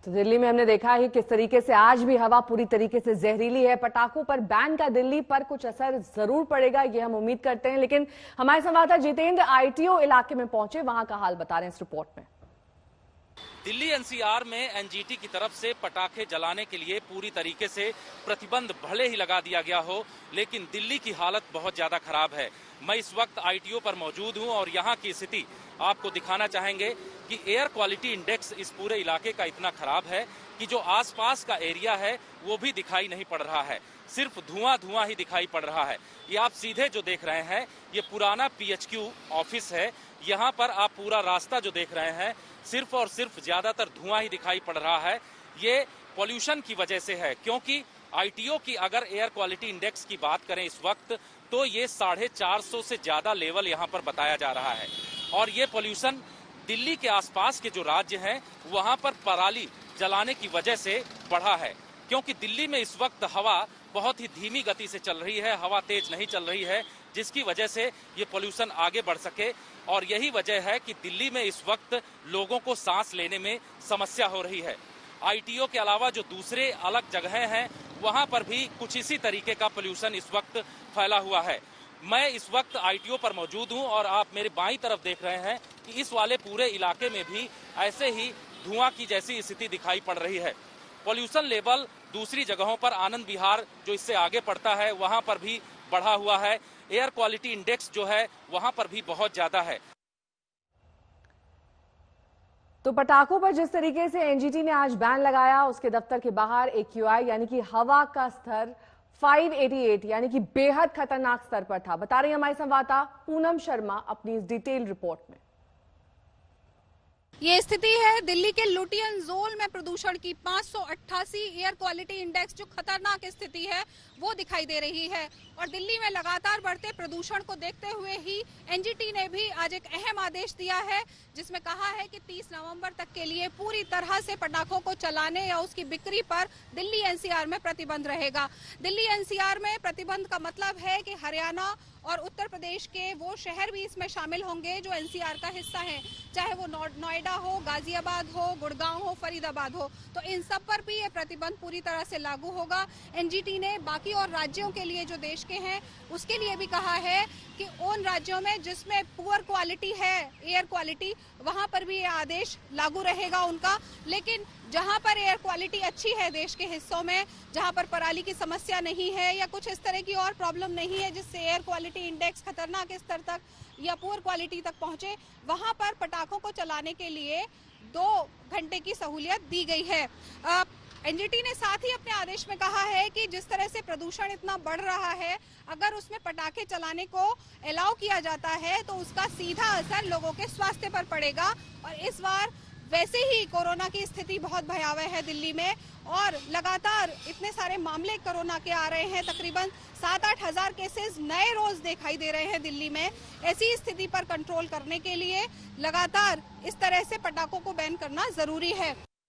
तो दिल्ली में हमने देखा है किस तरीके से आज भी हवा पूरी तरीके से जहरीली है। पटाखों पर बैन का दिल्ली पर कुछ असर जरूर पड़ेगा, ये हम उम्मीद करते हैं। लेकिन हमारे संवाददाता जितेंद्र आईटीओ इलाके में पहुंचे, वहां का हाल बता रहे हैं इस रिपोर्ट में। दिल्ली एनसीआर में एनजीटी की तरफ से पटाखे जलाने के लिए पूरी तरीके से प्रतिबंध भले ही लगा दिया गया हो, लेकिन दिल्ली की हालत बहुत ज्यादा खराब है। मैं इस वक्त आईटीओ पर मौजूद हूं और यहां की स्थिति आपको दिखाना चाहेंगे कि एयर क्वालिटी इंडेक्स इस पूरे इलाके का इतना खराब है कि जो आसपास का एरिया है वो भी दिखाई नहीं पड़ रहा है, सिर्फ धुआं ही दिखाई पड़ रहा है। ये आप सीधे जो देख रहे हैं ये पुराना पीएचक्यू ऑफिस है। यहाँ पर आप पूरा रास्ता जो देख रहे हैं सिर्फ और सिर्फ ज्यादातर धुआं ही दिखाई पड़ रहा है। ये पॉल्यूशन की वजह से है, क्योंकि आईटीओ की अगर एयर क्वालिटी इंडेक्स की बात करें इस वक्त तो ये 450 से ज्यादा लेवल यहाँ पर बताया जा रहा है। और ये पॉल्यूशन दिल्ली के आसपास के जो राज्य हैं वहां पर पराली जलाने की वजह से बढ़ा है, क्योंकि दिल्ली में इस वक्त हवा बहुत ही धीमी गति से चल रही है, हवा तेज नहीं चल रही है, जिसकी वजह से ये पॉल्यूशन आगे बढ़ सके। और यही वजह है कि दिल्ली में इस वक्त लोगों को सांस लेने में समस्या हो रही है। आईटीओ के अलावा जो दूसरे अलग जगहें हैं वहां पर भी कुछ इसी तरीके का पॉल्यूशन इस वक्त फैला हुआ है। मैं इस वक्त आईटीओ पर मौजूद हूं और आप मेरे बाईं तरफ देख रहे हैं कि इस वाले पूरे इलाके में भी ऐसे ही धुआं की जैसी स्थिति दिखाई पड़ रही है। पॉल्यूशन लेवल दूसरी जगहों पर आनंद विहार जो इससे आगे पड़ता है वहां पर भी बढ़ा हुआ है। एयर क्वालिटी इंडेक्स जो है वहां पर भी बहुत ज्यादा है। तो पटाखों पर जिस तरीके से एनजीटी ने आज बैन लगाया, उसके दफ्तर के बाहर एक्यूआई यानी कि हवा का स्तर 588 यानी कि बेहद खतरनाक स्तर पर था। बता रही हमारी संवाददाता पूनम शर्मा अपनी इस डिटेल रिपोर्ट में। ये स्थिति है दिल्ली के लुटियन जोन में प्रदूषण की। 588 एयर क्वालिटी इंडेक्स जो खतरनाक स्थिति है वो दिखाई दे रही है। और दिल्ली में लगातार बढ़ते प्रदूषण को देखते हुए ही एनजीटी ने भी आज एक अहम आदेश दिया है, जिसमें कहा है कि 30 नवंबर तक के लिए पूरी तरह से पटाखों को चलाने या उसकी बिक्री पर दिल्ली एनसीआर में प्रतिबंध रहेगा। दिल्ली एनसीआर में प्रतिबंध का मतलब है कि हरियाणा और उत्तर प्रदेश के वो शहर भी इसमें शामिल होंगे जो एनसीआर का हिस्सा हैं, चाहे वो नोएडा हो, गाजियाबाद हो, गुड़गांव हो, फरीदाबाद हो। तो इन सब पर भी ये प्रतिबंध पूरी तरह से लागू होगा। एनजीटी ने बाकी और राज्यों के लिए जो देश के हैं उसके लिए भी कहा है कि उन राज्यों में जिसमें पुअर क्वालिटी है एयर क्वालिटी, वहां पर भी ये आदेश लागू रहेगा उनका। लेकिन जहां पर एयर क्वालिटी अच्छी है देश के हिस्सों में, जहां पर पराली की समस्या नहीं है या कुछ इस तरह की और प्रॉब्लम नहीं है जिससे एयर क्वालिटी इंडेक्स खतरनाक स्तर तक या पुअर क्वालिटी तक पहुंचे, वहां पर पटाखों को चलाने के लिए 2 घंटे की सहूलियत दी गई है। एनजीटी ने साथ ही अपने आदेश में कहा है कि जिस तरह से प्रदूषण इतना बढ़ रहा है, अगर उसमें पटाखे चलाने को अलाउ किया जाता है तो उसका सीधा असर लोगों के स्वास्थ्य पर पड़ेगा। और इस बार वैसे ही कोरोना की स्थिति बहुत भयावह है दिल्ली में और लगातार इतने सारे मामले कोरोना के आ रहे हैं। तकरीबन 7-8 हजार केसेस नए रोज दिखाई दे रहे हैं दिल्ली में। ऐसी स्थिति पर कंट्रोल करने के लिए लगातार इस तरह से पटाखों को बैन करना जरूरी है।